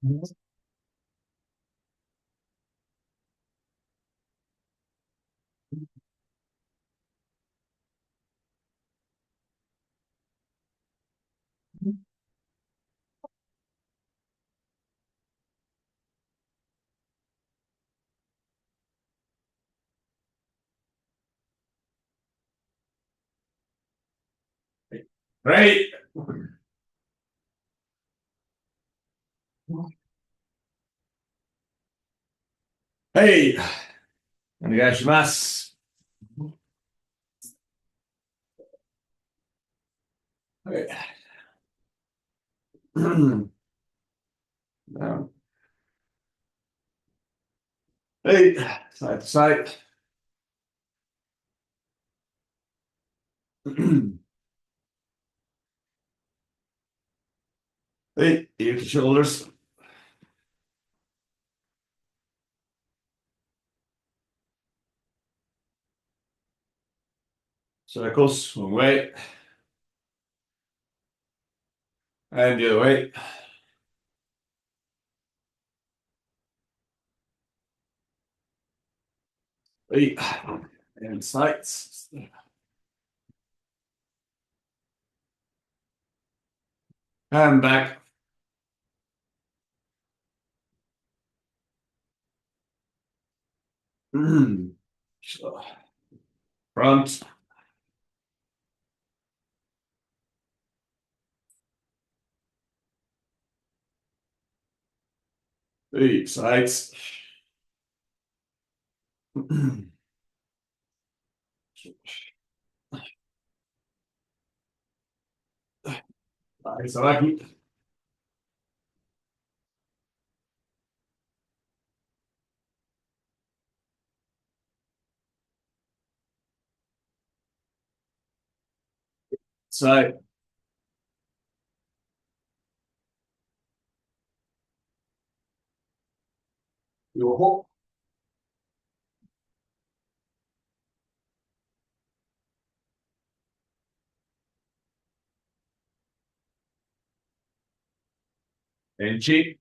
はい。はい。お願いします。はい。はい。サイドサイド。はい。Your shoulders. Circles. One way. And the other way. Hey. And sides. And back. So, front. Hey. Sides. Side. Side. 両方。エンチ。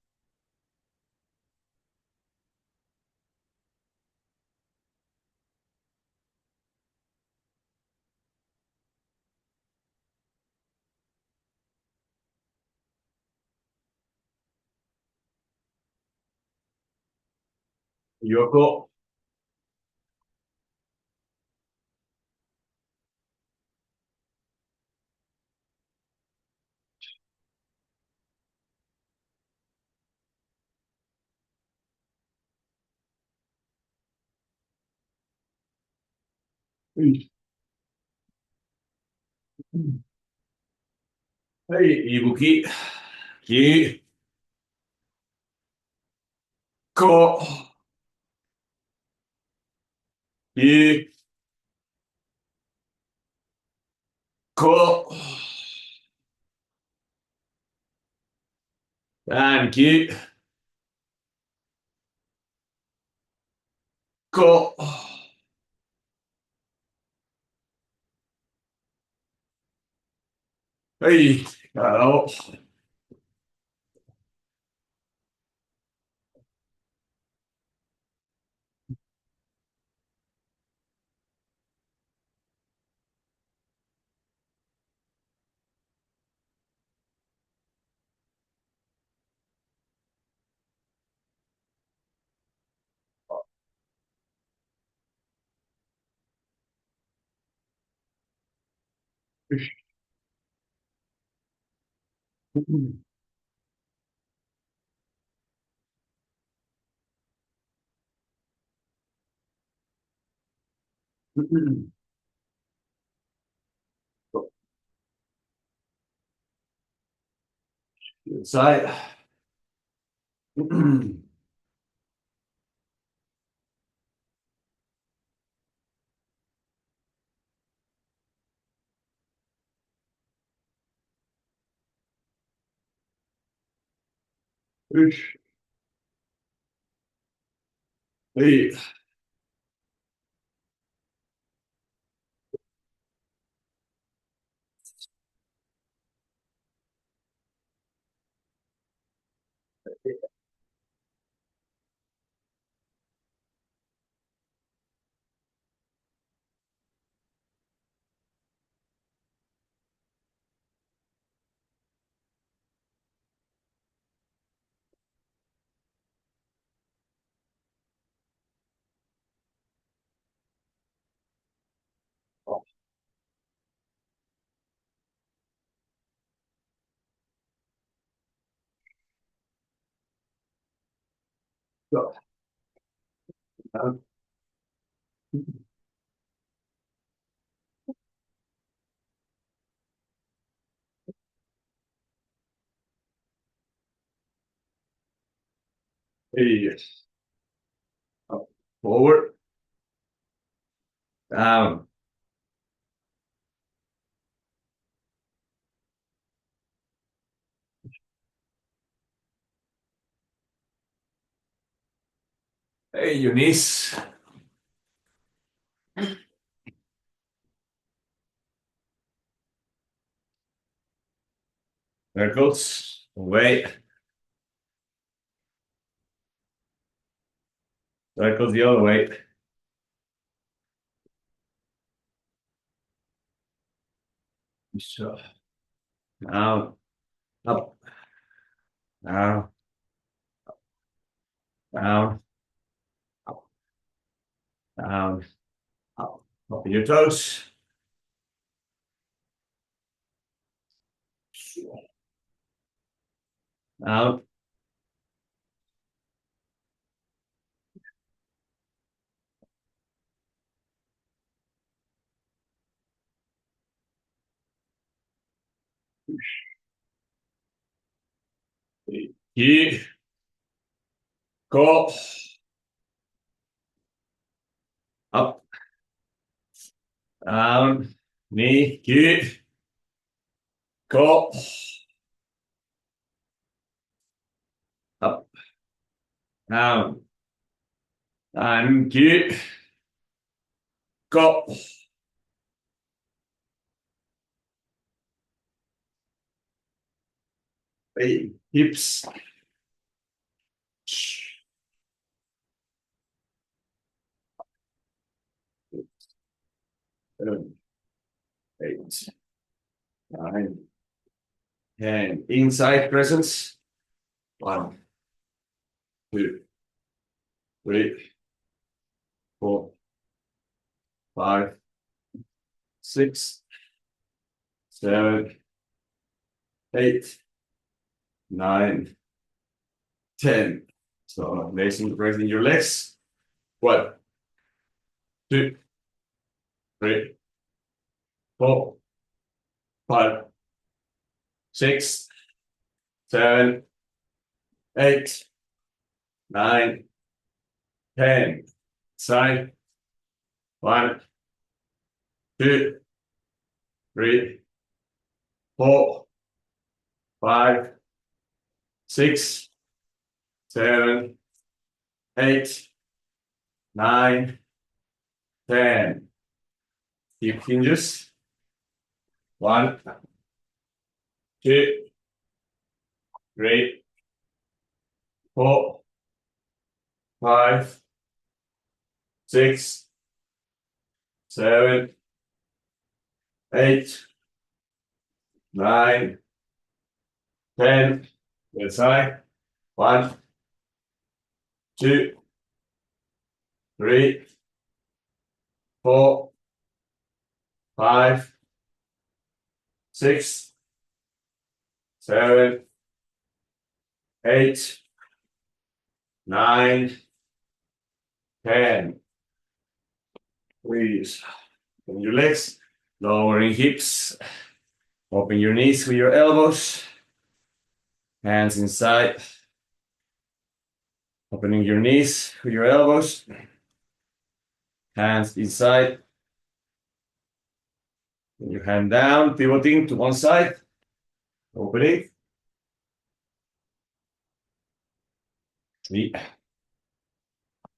横。はい。はい。いぶき。き。こ。き。こ。短期、こ、はい、体を、さい。よし。はい。So, um, hey, up, forward, down, hey, your knees, circles, away, circles the other way. So, down, up, down, down, up, down, up. Open your toes. Down, here, go, up, down, knee, here, go, up, down, and here, go. Hey, hips. 7, 8, 9, 10. Inside presence. 1, 2, 3, 4, 5, 6, 7, 8, 9, 10. So raising your legs. 1, 2, 3, 4, 5, 6, 7, 8, 9, 10. Side. 1, 2, 3, 4, 5, 6, 7, 8, 9, 10. Hip hinges. 1, 2, 3, 4, 5, 6, 7, 8, 9, 10. Good side. 1, 2, 3, 4, 5, 6, 7, 8, 9, 10. Please. Open your legs, lowering hips. Open your knees with your elbows. Hands inside. Opening your knees with your elbows. Hands inside. Your hand down, pivoting to one side. Opening. 3.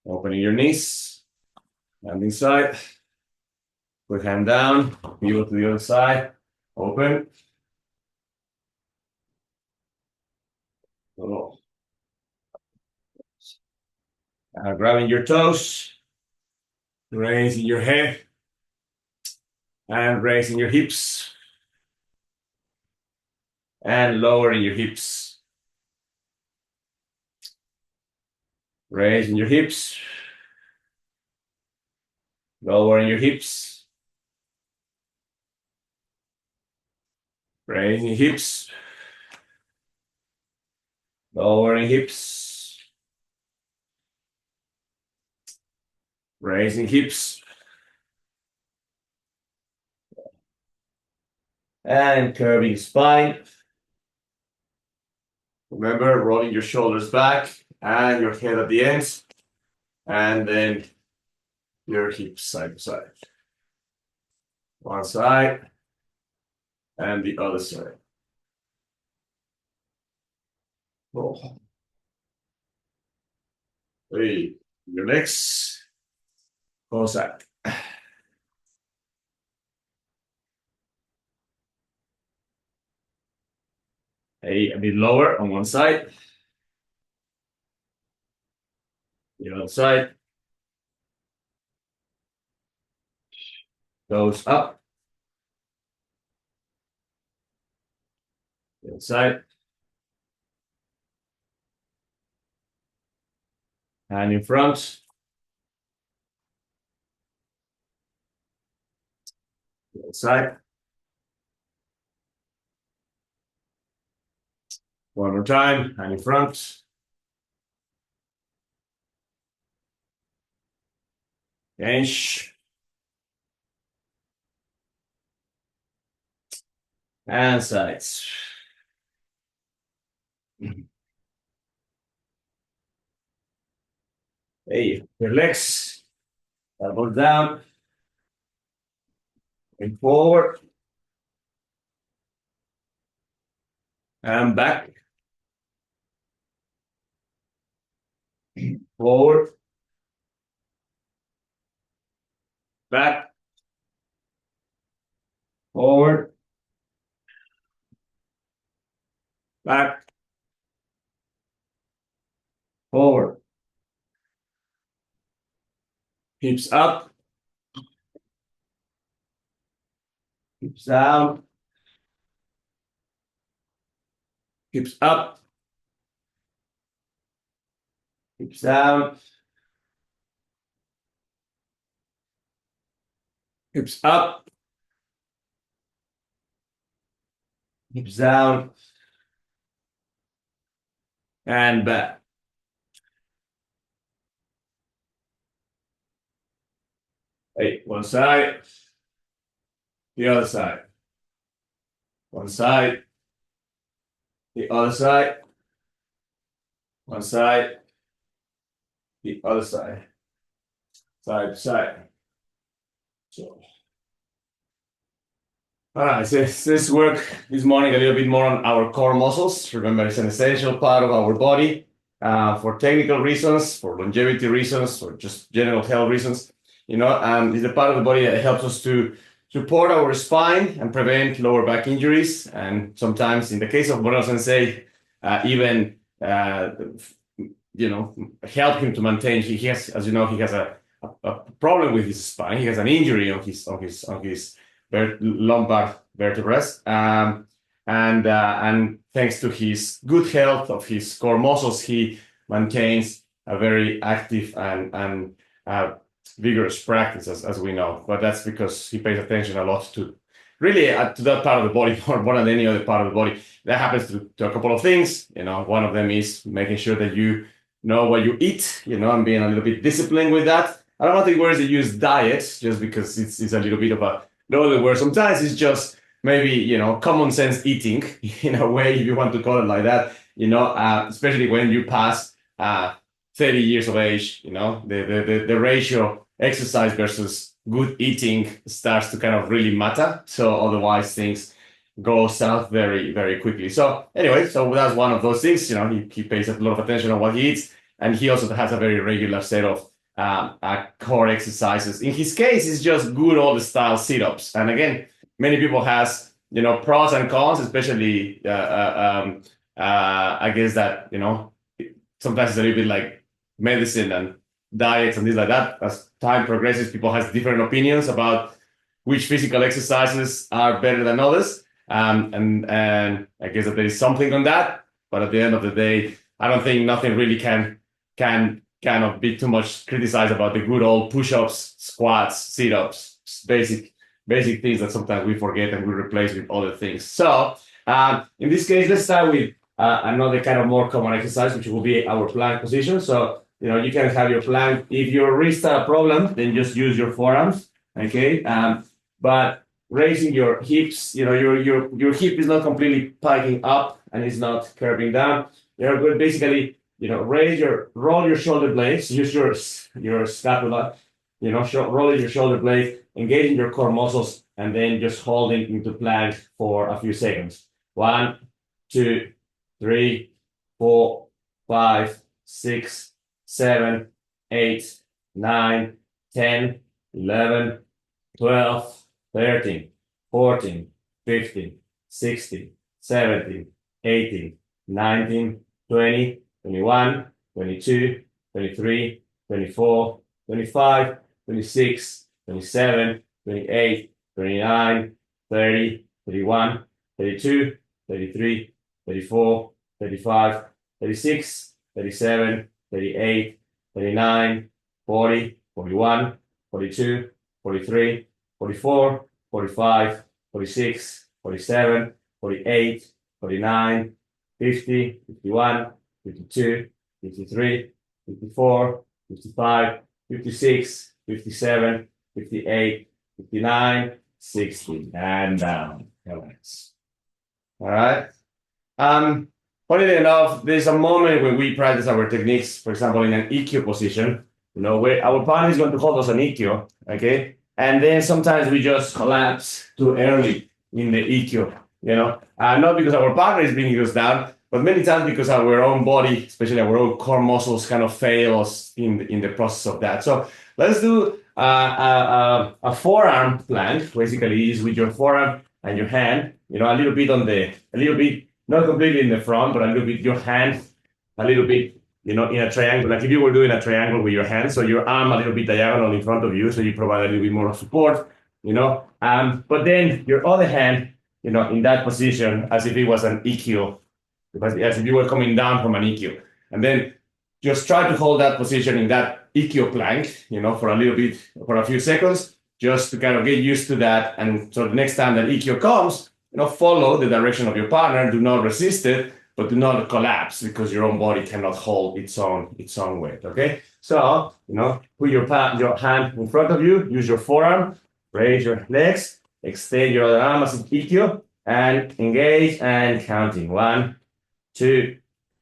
Opening your knees. Hand inside. Put hand down. Pivot to the other side. Open. Oh. Grabbing your toes, raising your head, and raising your hips, and lowering your hips. Raising your hips, lowering your hips, raising your hips, lowering hips, raising hips, and curving spine. Remember, rolling your shoulders back and your head at the ends, and then your hips side to side. One side and the other side. Roll. Hey, your legs, go side. Hey, a bit lower on one side. The other side. Goes up. The other side. Hand in front. The other side. One more time, hand in front. Bench. And sides. Hey, your legs, elbows down, and forward, and back, forward, back, forward, back, forward. Hips up, hips down, hips up, hips down, hips up, hips down, and back. Hey, one side, the other side. One side, the other side. One side, the other side. Side to side. So, all right, so let's work this morning a little bit more on our core muscles. Remember, it's an essential part of our body for technical reasons, for longevity reasons, or just general health reasons. It's a part of the body that helps us to support our spine and prevent lower back injuries. And sometimes, in the case of Bruno Sensei, even help him to maintain. He has, as you know, he has a problem with his spine. He has an injury on his lumbar vertebrae, and thanks to his good health of his core muscles, he maintains a very active and vigorous practice, as we know. But that's because he pays attention a lot to really to that part of the body more than any other part of the body. That happens to a couple of things. One of them is making sure that you know what you eat, and being a little bit disciplined with that. I don't want the words that use diet, just because it's a little bit of a no, word. Sometimes it's just maybe, common sense eating, in a way, if you want to call it like that, especially when you pass 30 years of age, the ratio exercise versus good eating starts to kind of really matter. So otherwise things go south very, very quickly. So anyway, so that's one of those things, he pays a lot of attention on what he eats. And he also has a very regular set of core exercises. In his case, it's just good old style sit-ups. And again, many people has, pros and cons, especially I guess that, sometimes it's a little bit like medicine and diets and things like that. As time progresses, people have different opinions about which physical exercises are better than others. And I guess that there is something on that. But at the end of the day, I don't think nothing really can kind of be too much criticized about the good old push-ups, squats, sit-ups, basic things that sometimes we forget and we replace with other things. So in this case, let's start with another kind of more common exercise, which will be our plank position. So, you can have your plank. If your wrists are a problem, then just use your forearms, okay? But raising your hips, your hip is not completely piking up and it's not curving down. You're good, basically, roll your shoulder blades, use your scapula, roll your shoulder blades, engaging your core muscles, and then just holding into plank for a few seconds. 1, 2, 3, 4, 5, 6, 7, 8, 9, 10, 11, 12, 13, 14, 15, 16, 17, 18, 19, 20, 21, 22, 23, 24, 25, 26, 27, 28, 29, 30, 31, 32, 33, 34, 35, 36, 37, 38, 39, 40, 41, 42, 43, 44, 45, 46, 47, 48, 49, 50, 51, 52, 53, 54, 55, 56, 57, 58, 59, 60, and down. Relax. All right. Funnily enough, there's a moment when we practice our techniques, for example, in an EQ position, where our partner is going to hold us an EQ, okay? And then sometimes we just collapse too early in the EQ, not because our partner is bringing us down, but many times because our own body, especially our own core muscles, kind of fail us in the process of that. So let's do a forearm plank. Basically, is with your forearm and your hand, a little bit, not completely in the front, but a little bit your hand, a little bit, in a triangle, like if you were doing a triangle with your hand, so your arm a little bit diagonal in front of you, so you provide a little bit more of support, but then your other hand, in that position, as if it was an EQ, as if you were coming down from an EQ. And then just try to hold that position in that EQ plank, for a little bit, for a few seconds, just to kind of get used to that. And so the next time that EQ comes, follow the direction of your partner, do not resist it, but do not collapse because your own body cannot hold its own weight, okay? So, put your hand in front of you, use your forearm, raise your legs, extend your other arm as an EQ, and engage and counting. 1, 2,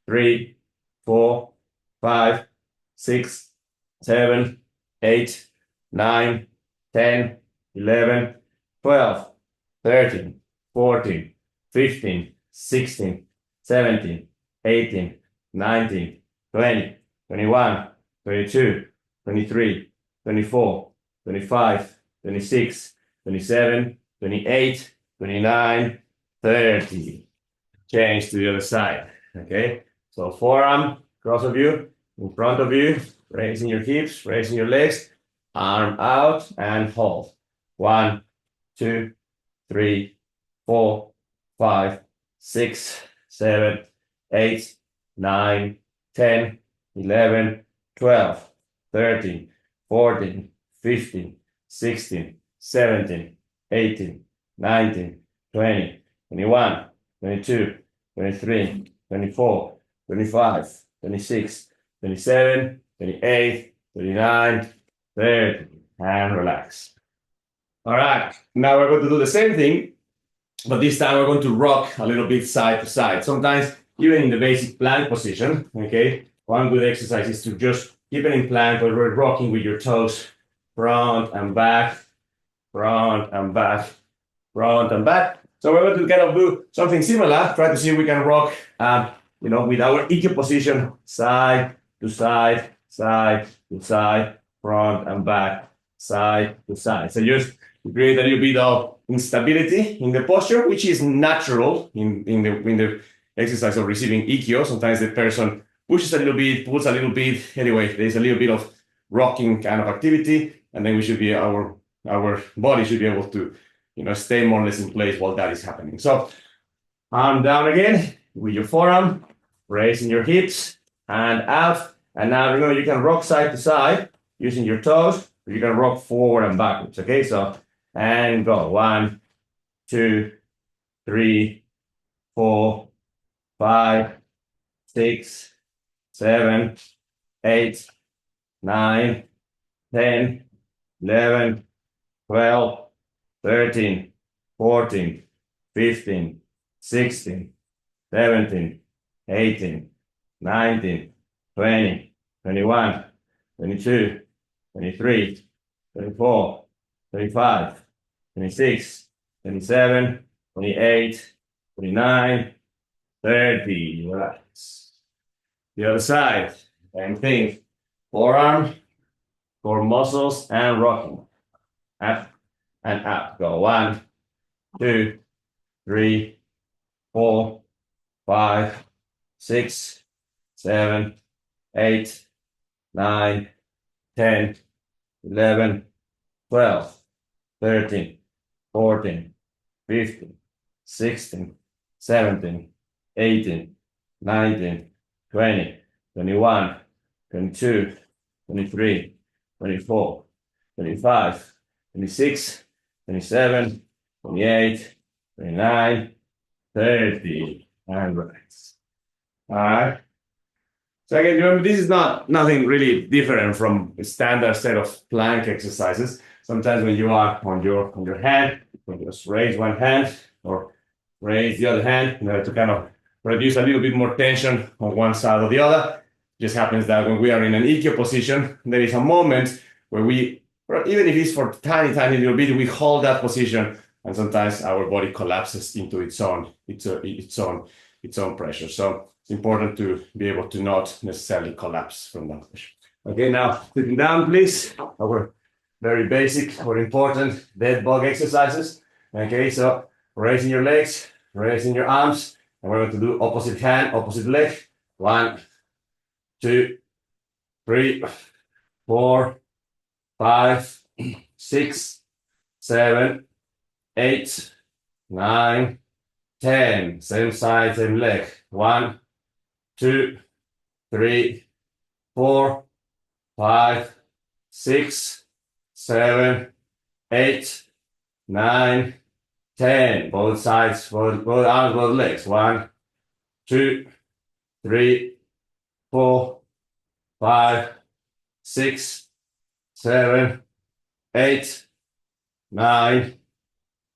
3, 4, 5, 6, 7, 8, 9, 10, 11, 12, 13, 14, 15, 16, 17, 18, 19, 20, 21, 22, 23, 24, 25, 26, 27, 28, 29, 30. Change to the other side, okay? So forearm, cross of you, in front of you, raising your hips, raising your legs, arm out and hold. 1, 2, 3, 4, 5, 6, 7, 8, 9, 10, 11, 12, 13, 14, 15, 16, 17, 18, 19, 20, 21, 22, 23, 24, 25, 26, 27, 28, 29, 30, and relax. All right, now we're going to do the same thing, but this time we're going to rock a little bit side to side. Sometimes even in the basic plank position, okay, one good exercise is to just keep it in plank, but we're rocking with your toes front and back, front and back, front and back. So we're going to kind of do something similar, try to see if we can rock, with our EQ position, side to side, side to side, front and back, side to side. So just create a little bit of instability in the posture, which is natural in the exercise of receiving EQ. Sometimes the person pushes a little bit, pulls a little bit. Anyway, there's a little bit of rocking kind of activity, and then we should be our body should be able to, stay more or less in place while that is happening. So arm down again with your forearm, raising your hips, hand out, and now remember you can rock side to side using your toes, or you can rock forward and backwards. Okay, so and go 1, 2, 3, 4, 5, 6, 7, 8, 9, 10, 11, 12, 13, 14, 15, 16, 17, 18, 19, 20, 21, 22, 23, 24, 25, 26, 27, 28, 29, 30. Relax. The other side, same thing. Forearm, core muscles, and rocking. Up and up. Go 1, 2, 3, 4, 5, 6, 7, 8, 9, 10, 11, 12, 13, 14, 15, 16, 17, 18, 19, 20, 21, 22, 23, 24, 25, 26, 27, 28, 29, 30, and relax. All right. So again, remember, this is nothing really different from a standard set of plank exercises. Sometimes when you are on your hand, you can just raise one hand or raise the other hand in order to kind of produce a little bit more tension on one side or the other. It just happens that when we are in an Ikkyo position, there is a moment where we, even if it's for tiny little bit, we hold that position, and sometimes our body collapses into its own pressure. So it's important to be able to not necessarily collapse from that pressure. Okay, now sitting down, please. Our very basic or important dead bug exercises. Okay, so raising your legs, raising your arms, and we're going to do opposite hand, opposite leg. 1, 2, 3, 4, 5, 6, 7, 8, 9, 10. Same side, same leg. 1, 2, 3, 4, 5, 6, 7, 8, 9, 10. Both sides, both arms, both legs. 1, 2, 3, 4, 5, 6, 7, 8, 9,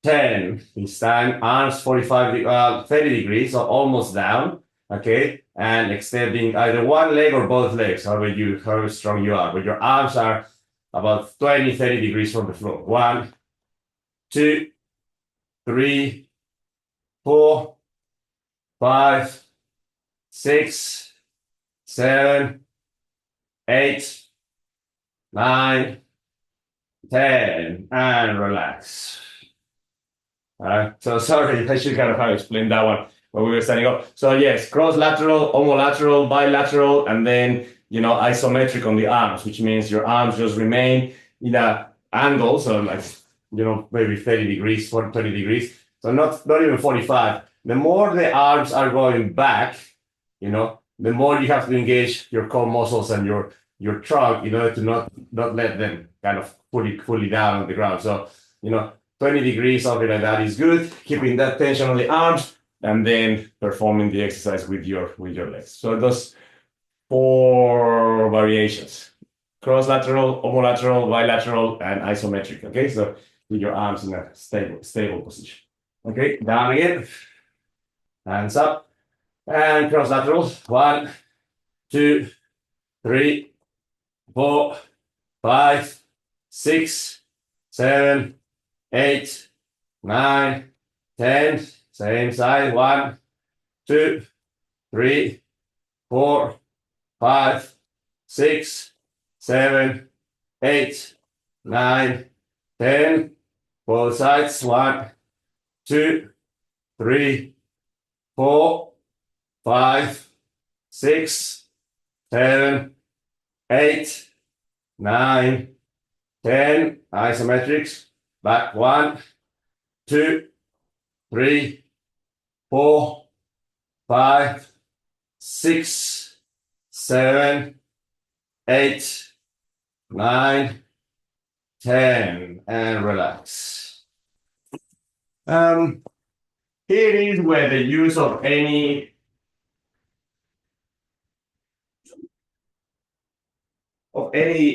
10. This time, arms 30 degrees, so almost down. Okay, and extending either one leg or both legs, however strong you are. But your arms are about 30 degrees from the floor. 1, 2, 3, 4, 5, 6, 7, 8, 9, 10, and relax. All right, so sorry, I should kind of have explained that one when we were standing up. So yes, cross lateral, homolateral, bilateral, and then, isometric on the arms, which means your arms just remain in an angle, so like, maybe 30 degrees, 30 degrees. So not even 45. The more the arms are going back, the more you have to engage your core muscles and your trunk in order to not let them kind of fully down on the ground. So, 20 degrees, something like that is good. Keeping that tension on the arms and then performing the exercise with your legs. So those 4 variations: cross-lateral, homolateral, bilateral, and isometric. Okay, so with your arms in a stable position. Okay, down again. Hands up. And cross-lateral. 1, 2, 3, 4, 5, 6, 7, 8, 9, 10. Same side. 1, 2, 3, 4, 5, 6, 7, 8, 9, 10. Both sides. 1, 2, 3, 4, 5, 6, 7, 8, 9, 10, isometrics, back 1, 2, 3, 4, 5, 6, 7, 8, 9, 10, and relax. Here is where the use of any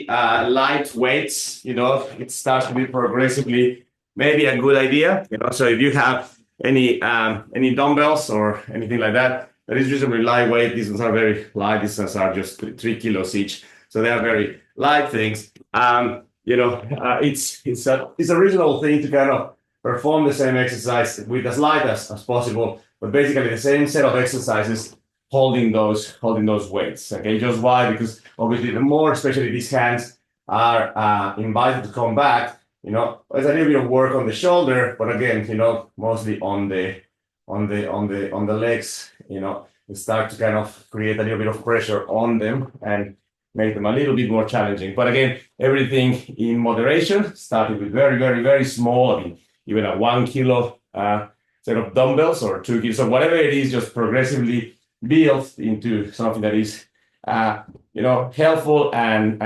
light weights, it starts to be progressively maybe a good idea. So if you have any dumbbells or anything like that, that is reasonably lightweight. These ones are very light. These ones are just 3 kilos each, so they are very light things. It's a reasonable thing to kind of perform the same exercise with as light as possible, but basically the same set of exercises holding those weights. Okay, just why? Because obviously the more, especially these hands, are invited to come back. There's a little bit of work on the shoulder, but again, mostly on the legs. You start to kind of create a little bit of pressure on them and make them a little bit more challenging. But again, everything in moderation, starting with very, very, very small. I mean, even a 1 kilo set of dumbbells or 2 kilos, so whatever it is, just progressively built into something that is helpful and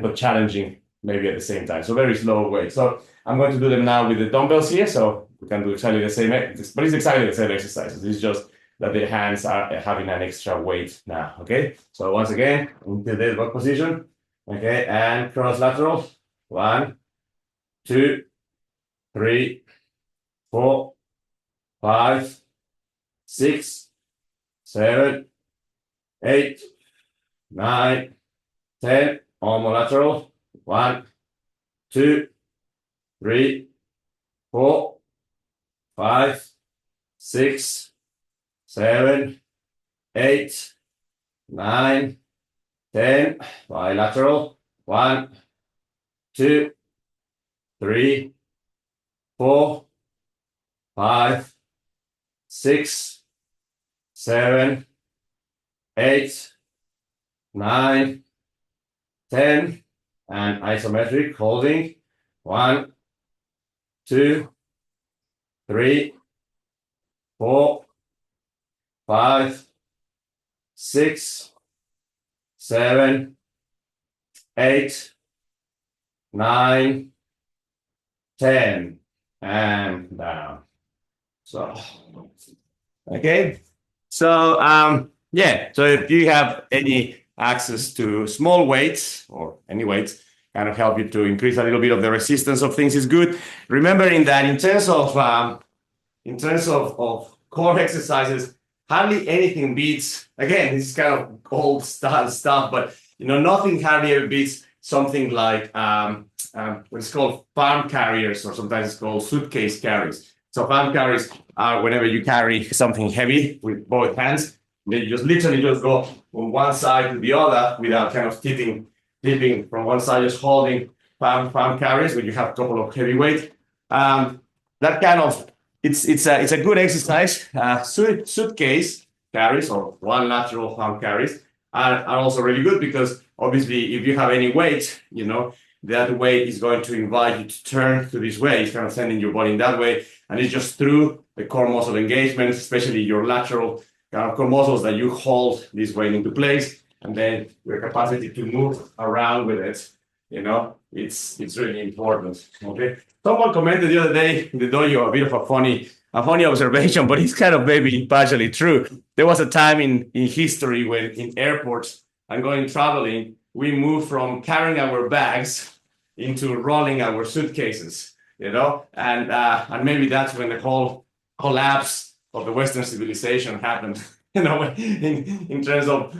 but challenging maybe at the same time. So very slow way. So I'm going to do them now with the dumbbells here, so we can do exactly the same, but it's exactly the same exercises. It's just that the hands are having an extra weight now. Okay, so once again into the dog position. Okay, and cross lateral. 1, 2, 3, 4, 5, 6, 7, 8, 9, 10, homolateral. 1, 2, 3, 4, 5, 6, 7, 8, 9, 10, bilateral. 1, 2, 3, 4, 5, 6, 7, 8, 9, 10, and isometric holding. 1, 2, 3, 4, 5, 6, 7, 8, 9, 10, and down. So, okay. So, so if you have any access to small weights or any weights, kind of help you to increase a little bit of the resistance of things is good. Remembering that in terms of core exercises, hardly anything beats. Again, this is kind of old style stuff, but nothing hardly ever beats something like what's called farm carriers, or sometimes it's called suitcase carries. So farm carries are whenever you carry something heavy with both hands, then you just literally just go from one side to the other without kind of tipping from one side, just holding farm carries when you have a couple of heavy weight. That kind of it's a good exercise. Suitcase carries or one lateral farm carries are also really good because obviously if you have any weight, that weight is going to invite you to turn to this way. It's kind of sending your body in that way. And it's just through the core muscle engagement, especially your lateral core muscles, that you hold this weight into place. And then your capacity to move around with it, it's really important. Okay. Someone commented the other day in the dojo a bit of a funny observation, but it's kind of maybe partially true. There was a time in history when in airports and going traveling, we moved from carrying our bags into rolling our suitcases, and maybe that's when the whole collapse of the Western civilization happened, in terms of,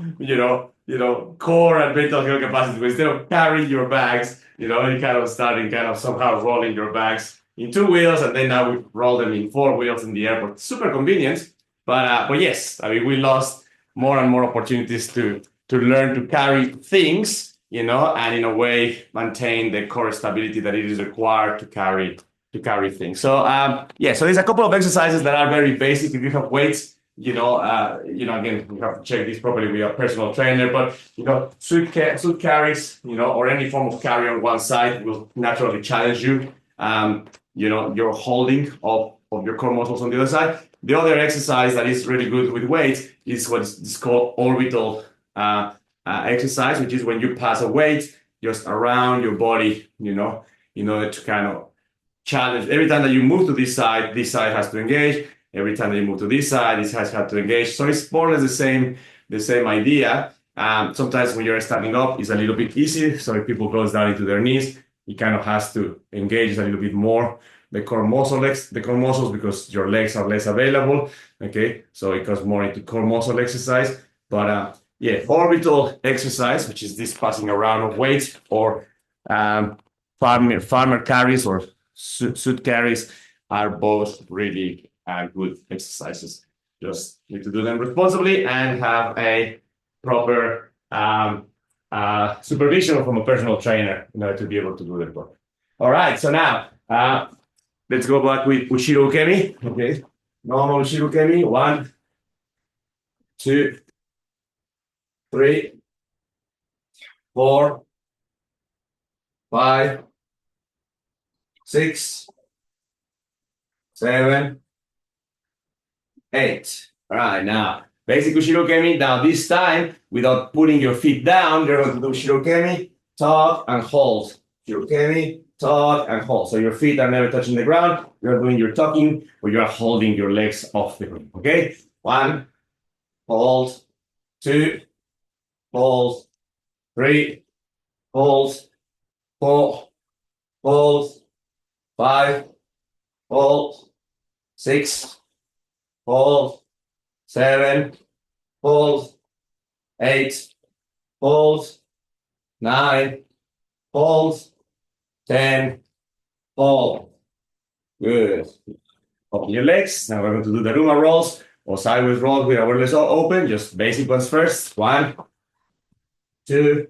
core and mental health capacity. Instead of carrying your bags, you kind of starting somehow rolling your bags in 2 wheels, and then now we roll them in 4 wheels in the airport. Super convenient, but yes, I mean, we lost more and more opportunities to learn to carry things, and in a way maintain the core stability that it is required to carry things. So so there's a couple of exercises that are very basic. If you have weights, again, we have to check this properly with your personal trainer, but, suit carries, or any form of carry on one side will naturally challenge you. Your holding of your core muscles on the other side. The other exercise that is really good with weights is what is called orbital exercise, which is when you pass a weight just around your body, in order to kind of challenge. Every time that you move to this side has to engage. Every time that you move to this side, this has to engage. So it's more or less the same idea. Sometimes when you're standing up, it's a little bit easy. So if people goes down into their knees, it kind of has to engage a little bit more the core muscles because your legs are less available. Okay, so it goes more into core muscle exercise. But orbital exercise, which is this passing around of weight, or farmer carries or suit carries, are both really good exercises. Just need to do them responsibly and have a proper supervision from a personal trainer in order to be able to do them properly. All right, so now let's go back with Ushiro Kemi. Okay, normal Ushiro Kemi. 1, 2, 3, 4, 5, 6, 7, 8. All right, now basic Ushiro Kemi. Now this time, without putting your feet down, you're going to do Ushiro Kemi, tuck and hold. Ushiro Kemi, tuck and hold. So your feet are never touching the ground. You're doing your tucking, or you're holding your legs off the ground. Okay, 1, hold, 2, hold, 3, hold, 4, hold, 5, hold, 6, hold, 7, hold, 8, hold, 9, hold, 10, hold. Good. Open your legs. Now we're going to do the Ruma rolls or sideways rolls with our legs open. Just basic ones first. 1, 2,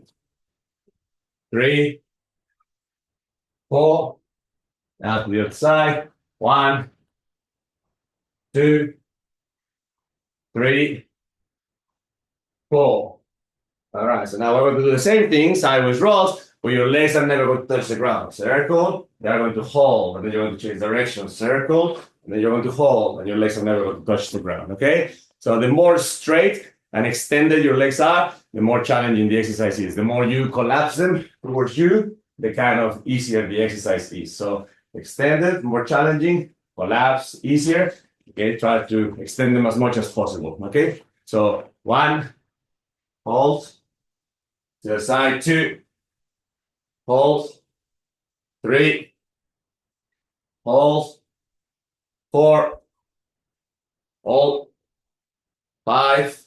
3, 4. Now to the other side. 1, 2, 3, 4. All right, so now we're going to do the same thing, sideways rolls, but your legs are never going to touch the ground. Circle, they are going to hold, and then you're going to change direction. Circle, and then you're going to hold, and your legs are never going to touch the ground, okay? So the more straight and extended your legs are, the more challenging the exercise is. The more you collapse them towards you, the kind of easier the exercise is. So extended, more challenging, collapse, easier. Okay, try to extend them as much as possible, okay? So 1, hold, to the side, 2, hold, 3, hold, 4, hold, 5,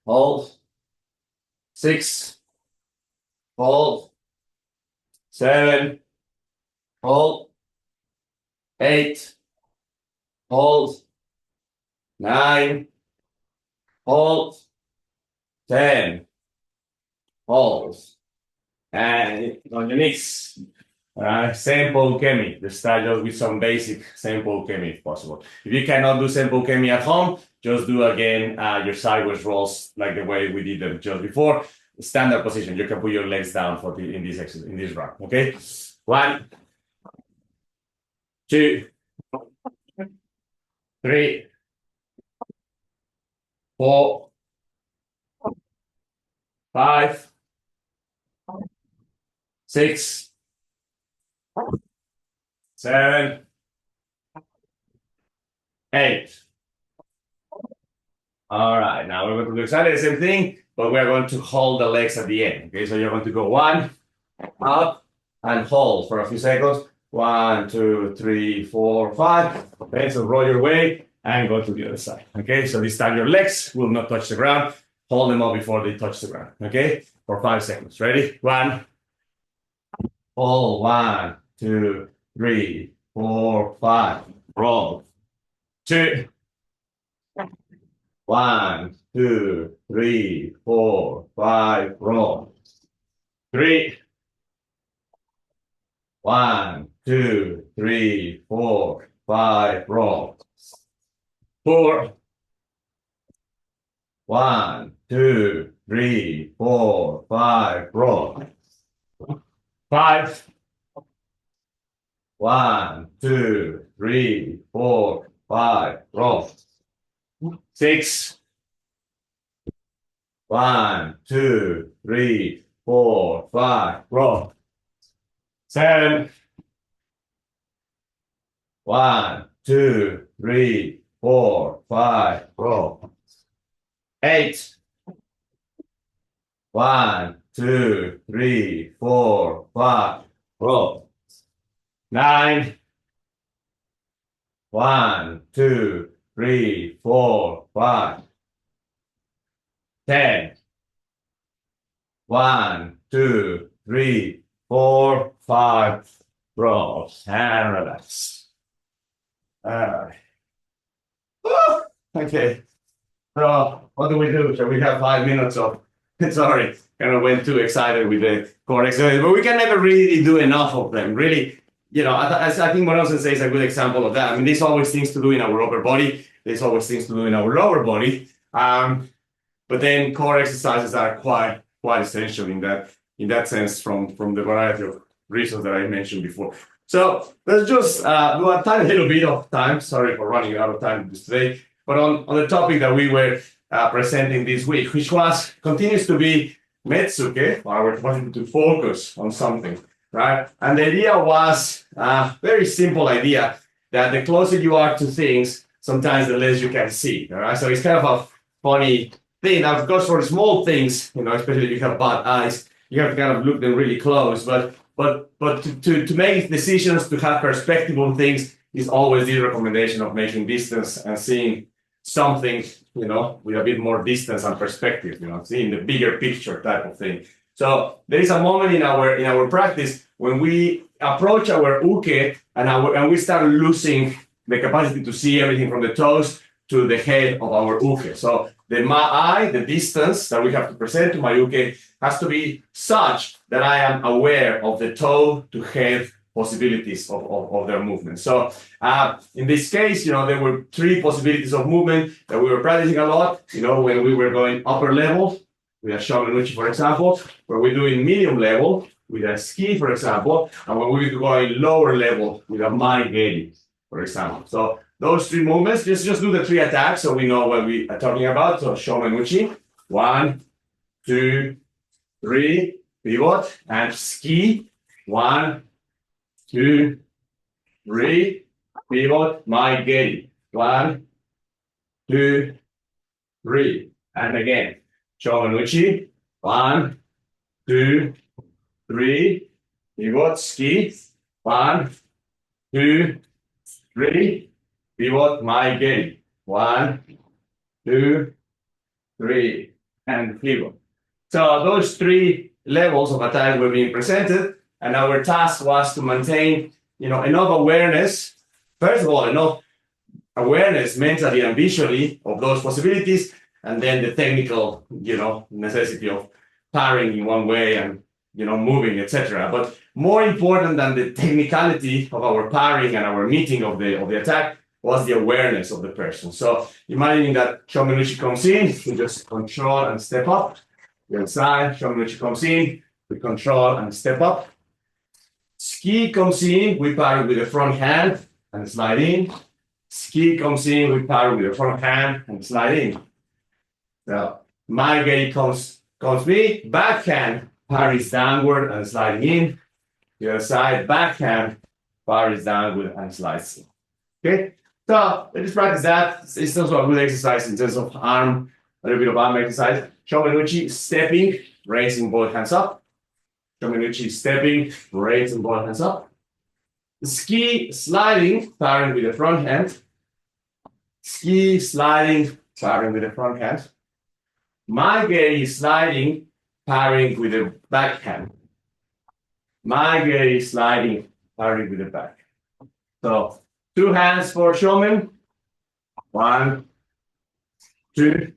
hold, 6, hold, 7, hold, 8, hold, 9, hold, 10, hold, and on your knees. Simple Kemi. Let's start just with some basic simple Kemi if possible. If you cannot do simple Kemi at home, just do again your sideways rolls like the way we did them just before. Standard position. You can put your legs down in this exercise, in this run. Okay. 1, 2, 3, 4, 5, 6, 7, 8. All right, now we're going to do exactly the same thing, but we're going to hold the legs at the end. Okay, so you're going to go 1, up, and hold for a few seconds. 1, 2, 3, 4, 5. Okay, so roll your way and go to the other side. Okay, so this time your legs will not touch the ground. Hold them up before they touch the ground. Okay, for 5 seconds. Ready? 1, hold, 1, 2, 3, 4, 5. Roll. 2, 1, 2, 3, 4, 5. Roll. 3, 1, 2, 3, 4, 5. Roll. 4, 1, 2, 3, 4, 5, roll. 5. 1, 2, 3, 4, 5, roll. 6. 1, 2, 3, 4, 5, roll. 7. 1, 2, 3, 4, 5, roll. 8. 1, 2, 3, 4, 5, roll. 9. 1, 2, 3, 4, 5. 10. 1, 2, 3, 4, 5. Roll and relax. All right. Okay. So what do we do? So we have 5 minutes of, sorry, kind of went too excited with the core exercise, but we can never really do enough of them. Really, I think Morel Sensei is a good example of that. I mean, there's always things to do in our upper body. There's always things to do in our lower body. But then core exercises are quite essential in that sense from the variety of reasons that I mentioned before. So let's just do a tiny little bit of time. Sorry for running out of time today. But on the topic that we were presenting this week, which continues to be Metsuke, I was wanting to focus on something, right? And the idea was a very simple idea that the closer you are to things, sometimes the less you can see, all right? So it's kind of a funny thing. Now, of course, for small things, especially if you have bad eyes, you have to kind of look them really close. But to make decisions, to have perspective on things, is always the recommendation of making distance and seeing something, with a bit more distance and perspective, seeing the bigger picture type of thing. So there is a moment in our practice when we approach our uke and we start losing the capacity to see everything from the toes to the head of our uke. So the distance that we have to present to my uke has to be such that I am aware of the toe to head possibilities of their movement. So in this case, there were 3 possibilities of movement that we were practicing a lot, when we were going upper level with a Shomenuchi, for example, where we're doing medium level with a ski, for example, and when we're going lower level with a Maigeri, for example. So those 3 movements, just do the 3 attacks so we know what we are talking about. So Shomenuchi, 1, 2, 3, pivot, and ski, 1, 2, 3, pivot, Maigeri, 1, 2, 3, and again, Shomenuchi, 1, 2, 3, pivot, ski, 1, 2, 3, pivot, Maigeri, 1, 2, 3, and pivot. So those 3 levels of attack were being presented, and our task was to maintain, enough awareness. First of all, enough awareness mentally and visually of those possibilities, and then the technical, necessity of parrying in one way and, moving, etc. But more important than the technicality of our parrying and our meeting of the attack was the awareness of the person. So imagining that Shomenuchi comes in, we just control and step up. The other side, Shomenuchi comes in, we control and step up. Ski comes in, we parry with the front hand and slide in. Ski comes in, we parry with the front hand and slide in. So Maigeri comes me, backhand, parries downward and sliding in. The other side, backhand, parries downward and slides in. Okay? So let's practice that. It's also a good exercise in terms of arm, a little bit of arm exercise. Shomenuchi, stepping, raising both hands up. Shomenuchi, stepping, raising both hands up. Ski, sliding, parrying with the front hand. Ski, sliding, parrying with the front hand. Maigeri, sliding, parrying with the backhand. Maigeri, sliding, parrying with the back. So 2 hands for Shomen. 1, 2.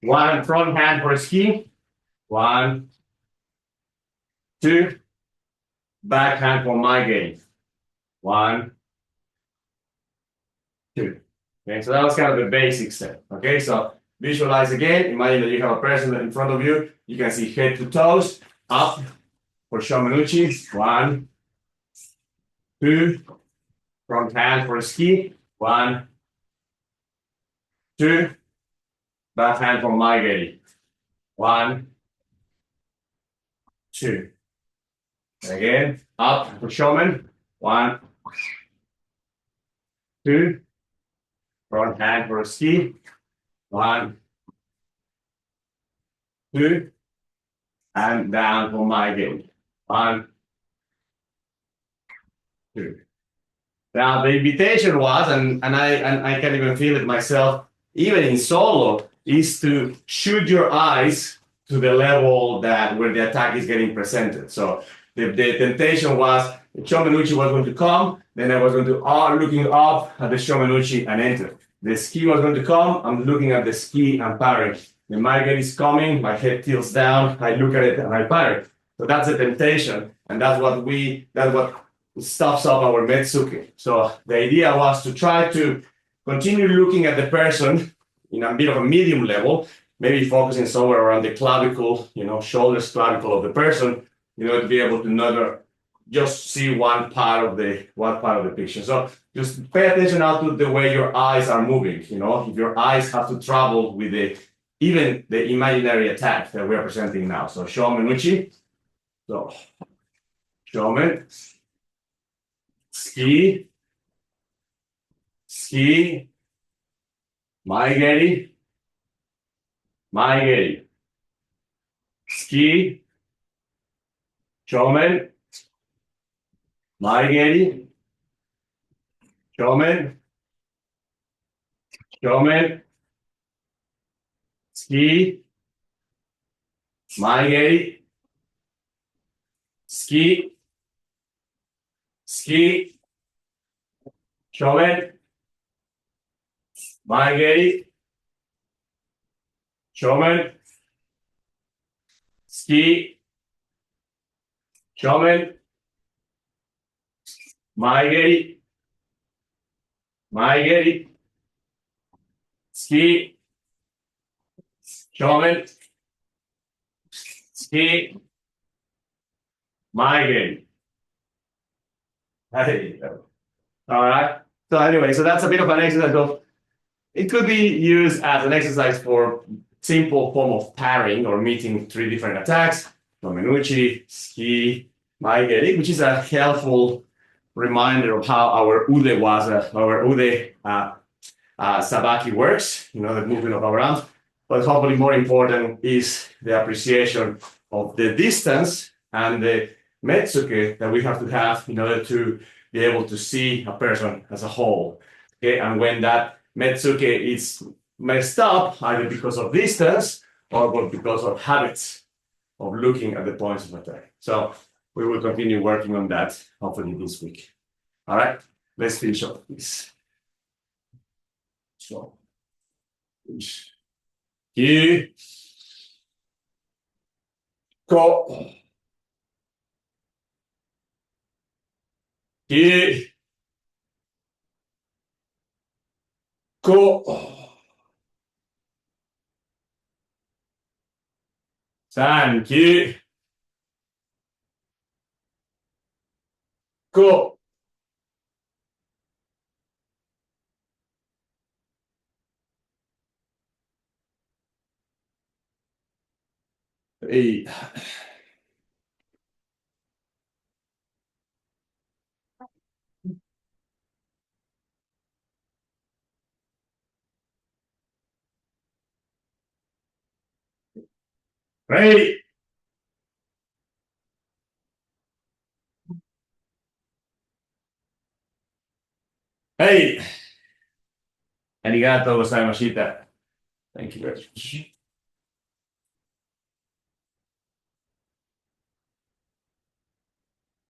1 front hand for ski. 1, 2. Backhand for Maigeri. 1, 2. Okay, so that was kind of the basic step. Okay, so visualize again. Imagine that you have a person in front of you. You can see head to toes, up for Shomenuchi. 1, 2, front hand for a ski. 1, 2, back hand for Maigeri. 1, 2. Again, up for Shomen. 1, 2, front hand for a ski. 1, 2, and down for Maigeri. 1, 2. Now the invitation was, and I can even feel it myself, even in solo, is to shoot your eyes to the level that where the attack is getting presented. So the temptation was the Shomenuchi was going to come, then I was going to looking up at the Shomenuchi and enter. The ski was going to come, I'm looking at the ski and parry. The Maigeri is coming, my head tilts down, I look at it and I parry. So that's the temptation, and that's what stops up our Metsuke. So the idea was to try to continue looking at the person in a bit of a medium level, maybe focusing somewhere around the clavicle, shoulders, clavicle of the person, to be able to never just see one part of the picture. So just pay attention now to the way your eyes are moving. If your eyes have to travel with even the imaginary attack that we are presenting now. So Shomenuchi. So Shomen. Ski, Maigeri, ski, Shomen, Maigeri, Shomen, ski, Maigeri, ski, Shomen, Maigeri, Shomen, ski, Shomen, Maigeri, ski, Shomen, ski, Maigeri. All right. So anyway, so that's a bit of an exercise of, it could be used as an exercise for simple form of parrying or meeting 3 different attacks, Shomenuchi, ski, Maigeri, which is a helpful reminder of how our ude sabaki works, the movement of our arms. But hopefully more important is the appreciation of the distance and the Metsuke that we have to have in order to be able to see a person as a whole. Okay, and when that Metsuke is messed up, either because of distance or because of habits of looking at the points of attack. So we will continue working on that hopefully this week. All right, let's finish up this. So, ki, ko, ki, ko, san, ki, ko, hey. Hey. Hey. Arigato gozaimashita. Thank you very much.